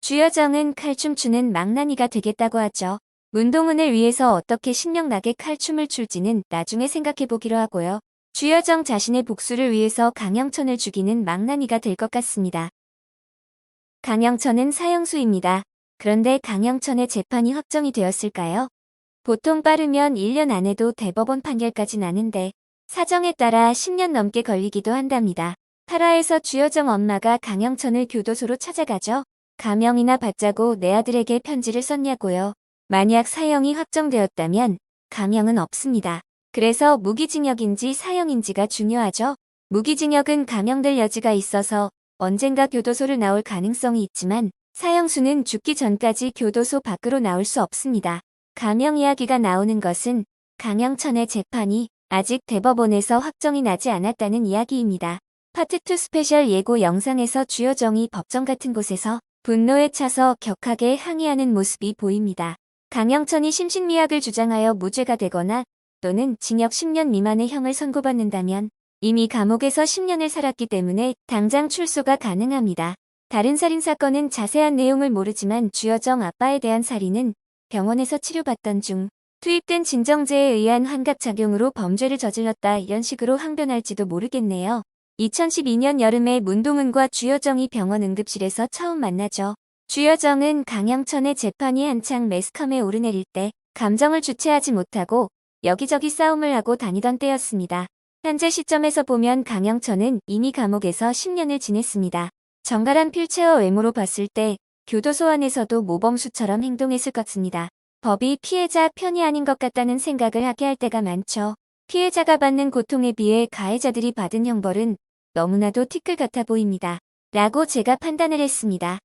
주여정은 칼춤 추는 망나니가 되겠다고 하죠. 문동은을 위해서 어떻게 신명나게 칼춤을 출지는 나중에 생각해보기로 하고요. 주여정 자신의 복수를 위해서 강영천을 죽이는 망나니가 될 것 같습니다. 강영천은 사형수입니다. 그런데 강영천의 재판이 확정이 되었을까요? 보통 빠르면 1년 안에도 대법원 판결까지 나는데 사정에 따라 10년 넘게 걸리기도 한답니다. 8화에서 주여정 엄마가 강영천을 교도소로 찾아가죠. 가명이나 받자고 내 아들에게 편지를 썼냐고요. 만약 사형이 확정되었다면 가명은 없습니다. 그래서 무기징역인지 사형인지가 중요하죠. 무기징역은 감형될 여지가 있어서 언젠가 교도소를 나올 가능성이 있지만 사형수는 죽기 전까지 교도소 밖으로 나올 수 없습니다. 가명 이야기가 나오는 것은 강영천의 재판이 아직 대법원에서 확정이 나지 않았다는 이야기입니다. 파트 2 스페셜 예고 영상에서 주여정이 법정 같은 곳에서 분노에 차서 격하게 항의하는 모습이 보입니다. 강영천이 심신미약을 주장하여 무죄가 되거나 또는 징역 10년 미만의 형을 선고받는다면 이미 감옥에서 10년을 살았기 때문에 당장 출소가 가능합니다. 다른 살인사건은 자세한 내용을 모르지만 주여정 아빠에 대한 살인은 병원에서 치료받던 중 투입된 진정제에 의한 환각작용으로 범죄를 저질렀다 이런 식으로 항변할지도 모르겠네요. 2012년 여름에 문동은과 주여정이 병원 응급실에서 처음 만나죠. 주여정은 강영천의 재판이 한창 매스컴에 오르내릴 때 감정을 주체하지 못하고 여기저기 싸움을 하고 다니던 때였습니다. 현재 시점에서 보면 강영천은 이미 감옥에서 10년을 지냈습니다. 정갈한 필체와 외모로 봤을 때 교도소 안에서도 모범수처럼 행동했을 것 같습니다. 법이 피해자 편이 아닌 것 같다는 생각을 하게 할 때가 많죠. 피해자가 받는 고통에 비해 가해자들이 받은 형벌은 너무나도 티끌 같아 보입니다. 라고 제가 판단을 했습니다.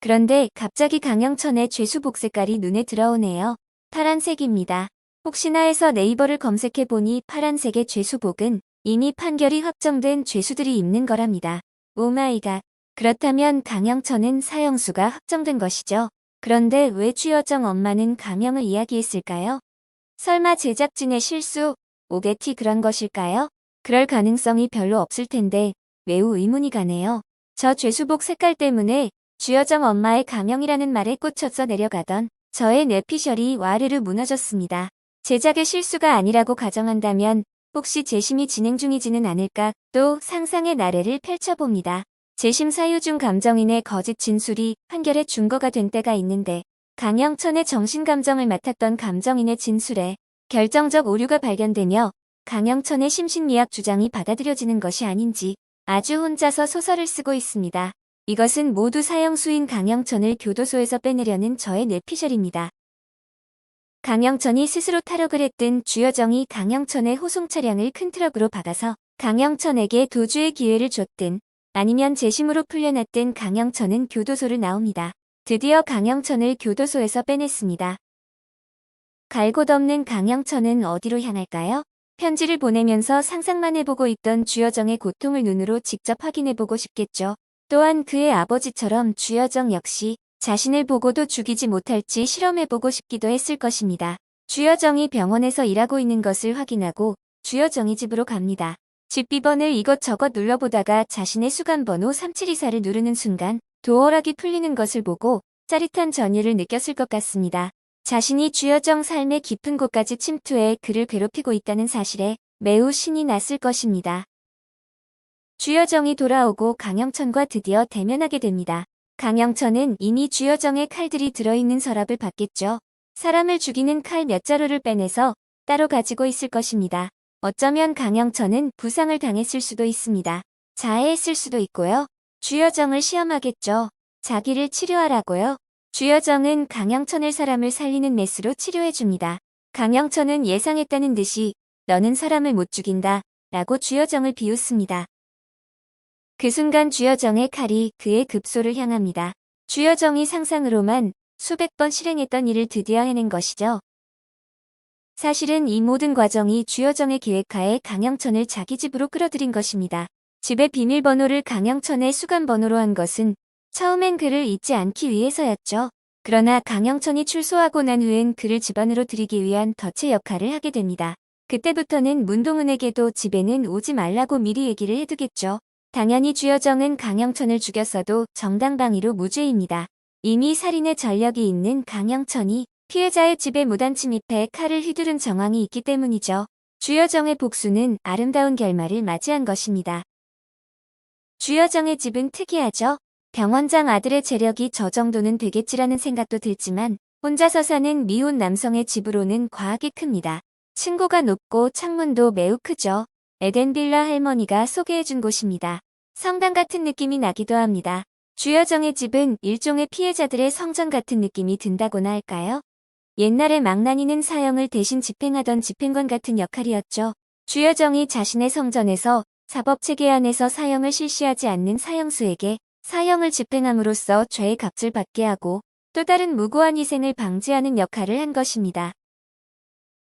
그런데 갑자기 강영천의 죄수복 색깔이 눈에 들어오네요. 파란색입니다. 혹시나 해서 네이버를 검색해보니 파란색의 죄수복은 이미 판결이 확정된 죄수들이 입는 거랍니다. 오마이갓. 그렇다면 강영천은 사형수가 확정된 것이죠. 그런데 왜 주여정 엄마는 가명을 이야기했을까요? 설마 제작진의 실수, 오게티 그런 것일까요? 그럴 가능성이 별로 없을 텐데 매우 의문이 가네요. 저 죄수복 색깔 때문에 주여정 엄마의 가명이라는 말에 꽂혀서 내려가던 저의 뇌피셜이 와르르 무너졌습니다. 제작의 실수가 아니라고 가정한다면 혹시 재심이 진행 중이지는 않을까 또 상상의 나래를 펼쳐봅니다. 재심 사유 중 감정인의 거짓 진술이 판결의 준거가 된 때가 있는데 강영천의 정신감정을 맡았던 감정인의 진술에 결정적 오류가 발견되며 강영천의 심신미약 주장이 받아들여지는 것이 아닌지 아주 혼자서 소설을 쓰고 있습니다. 이것은 모두 사형수인 강영천을 교도소에서 빼내려는 저의 뇌피셜입니다. 강영천이 스스로 탈옥을 했든 주여정이 강영천의 호송 차량을 큰 트럭으로 박아서 강영천에게 도주의 기회를 줬든 아니면 재심으로 풀려났든 강영천은 교도소를 나옵니다. 드디어 강영천을 교도소에서 빼냈습니다. 갈 곳 없는 강영천은 어디로 향할까요? 편지를 보내면서 상상만 해보고 있던 주여정의 고통을 눈으로 직접 확인해보고 싶겠죠. 또한 그의 아버지처럼 주여정 역시 자신을 보고도 죽이지 못할지 실험해보고 싶기도 했을 것입니다. 주여정이 병원에서 일하고 있는 것을 확인하고 주여정이 집으로 갑니다. 집 비번을 이것저것 눌러보다가 자신의 수감번호 3724를 누르는 순간 도어락이 풀리는 것을 보고 짜릿한 전율을 느꼈을 것 같습니다. 자신이 주여정 삶의 깊은 곳까지 침투해 그를 괴롭히고 있다는 사실에 매우 신이 났을 것입니다. 주여정이 돌아오고 강영천과 드디어 대면하게 됩니다. 강영천은 이미 주여정의 칼들이 들어있는 서랍을 봤겠죠. 사람을 죽이는 칼 몇 자루를 빼내서 따로 가지고 있을 것입니다. 어쩌면 강영천은 부상을 당했을 수도 있습니다. 자해했을 수도 있고요. 주여정을 시험하겠죠. 자기를 치료하라고요. 주여정은 강영천을 사람을 살리는 메스로 치료해줍니다. 강영천은 예상했다는 듯이 너는 사람을 못 죽인다 라고 주여정을 비웃습니다. 그 순간 주여정의 칼이 그의 급소를 향합니다. 주여정이 상상으로만 수백 번 실행했던 일을 드디어 해낸 것이죠. 사실은 이 모든 과정이 주여정의 계획하에 강영천을 자기 집으로 끌어들인 것입니다. 집의 비밀번호를 강영천의 수감번호로 한 것은 처음엔 그를 잊지 않기 위해서였죠. 그러나 강영천이 출소하고 난 후엔 그를 집안으로 들이기 위한 덫의 역할을 하게 됩니다. 그때부터는 문동은에게도 집에는 오지 말라고 미리 얘기를 해두겠죠. 당연히 주여정은 강영천을 죽였어도 정당방위로 무죄입니다. 이미 살인의 전력이 있는 강영천이 피해자의 집에 무단 침입해 칼을 휘두른 정황이 있기 때문이죠. 주여정의 복수는 아름다운 결말을 맞이한 것입니다. 주여정의 집은 특이하죠. 병원장 아들의 재력이 저 정도는 되겠지라는 생각도 들지만 혼자서 사는 미혼 남성의 집으로는 과하게 큽니다. 층고가 높고 창문도 매우 크죠. 에덴빌라 할머니가 소개해준 곳입니다. 성당 같은 느낌이 나기도 합니다. 주여정의 집은 일종의 피해자들의 성전 같은 느낌이 든다고나 할까요? 옛날에 망나니는 사형을 대신 집행하던 집행관 같은 역할이었죠. 주여정이 자신의 성전에서 사법체계 안에서 사형을 실시하지 않는 사형수에게 사형을 집행함으로써 죄의 값을 받게 하고 또 다른 무고한 희생을 방지하는 역할을 한 것입니다.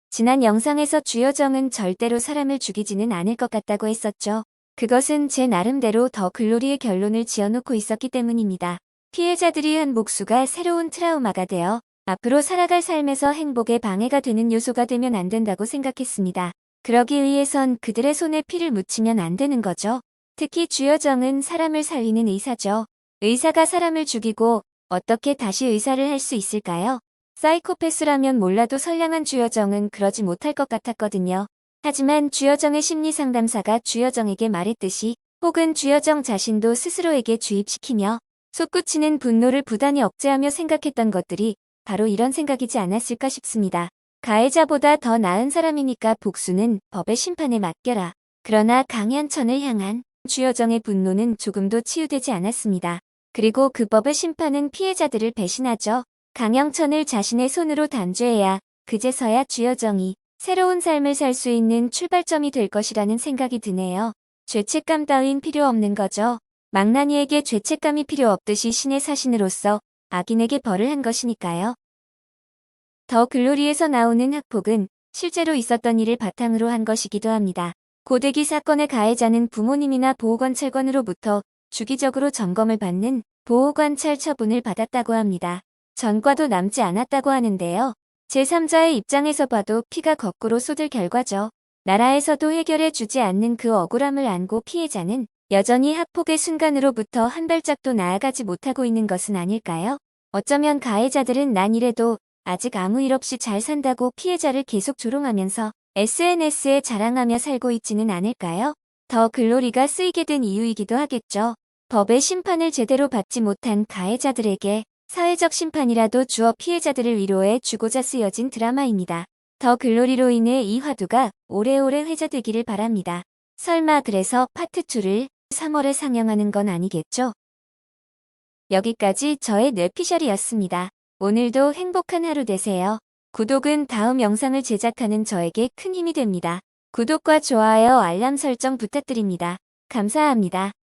지난 영상에서 주여정은 절대로 사람을 죽이지는 않을 것 같다고 했었죠. 그것은 제 나름대로 더 글로리의 결론을 지어놓고 있었기 때문입니다. 피해자들이 한 복수가 새로운 트라우마가 되어 앞으로 살아갈 삶에서 행복에 방해가 되는 요소가 되면 안 된다고 생각했습니다. 그러기 위해선 그들의 손에 피를 묻히면 안 되는 거죠. 특히 주여정은 사람을 살리는 의사죠. 의사가 사람을 죽이고 어떻게 다시 의사를 할 수 있을까요? 사이코패스라면 몰라도 선량한 주여정은 그러지 못할 것 같았거든요. 하지만 주여정의 심리상담사가 주여정에게 말했듯이 혹은 주여정 자신도 스스로에게 주입시키며 솟구치는 분노를 부단히 억제하며 생각했던 것들이 바로 이런 생각이지 않았을까 싶습니다. 가해자보다 더 나은 사람이니까 복수는 법의 심판에 맡겨라. 그러나 강현천을 향한 주여정의 분노는 조금도 치유되지 않았습니다. 그리고 그 법의 심판은 피해자들을 배신하죠. 강영천을 자신의 손으로 단죄해야 그제서야 주여정이 새로운 삶을 살 수 있는 출발점이 될 것이라는 생각이 드네요. 죄책감 따윈 필요 없는 거죠. 망나니에게 죄책감이 필요 없듯이 신의 사신으로서 악인에게 벌을 한 것이니까요. 더 글로리에서 나오는 학폭은 실제로 있었던 일을 바탕으로 한 것이기도 합니다. 고대기 사건의 가해자는 부모님이나 보호관찰관으로부터 주기적으로 점검을 받는 보호관찰 처분을 받았다고 합니다. 전과도 남지 않았다고 하는데요. 제3자의 입장에서 봐도 피가 거꾸로 쏟을 결과죠. 나라에서도 해결해 주지 않는 그 억울함을 안고 피해자는 여전히 학폭의 순간으로부터 한 발짝도 나아가지 못하고 있는 것은 아닐까요? 어쩌면 가해자들은 난 이래도 아직 아무 일 없이 잘 산다고 피해자를 계속 조롱하면서 SNS에 자랑하며 살고 있지는 않을까요? 더 글로리가 쓰이게 된 이유이기도 하겠죠. 법의 심판을 제대로 받지 못한 가해자들에게 사회적 심판이라도 주어 피해자들을 위로해 주고자 쓰여진 드라마입니다. 더 글로리로 인해 이 화두가 오래오래 회자되기를 바랍니다. 설마 그래서 파트 2를 3월에 상영하는 건 아니겠죠? 여기까지 저의 뇌피셜이었습니다. 오늘도 행복한 하루 되세요. 구독은 다음 영상을 제작하는 저에게 큰 힘이 됩니다. 구독과 좋아요, 알람 설정 부탁드립니다. 감사합니다.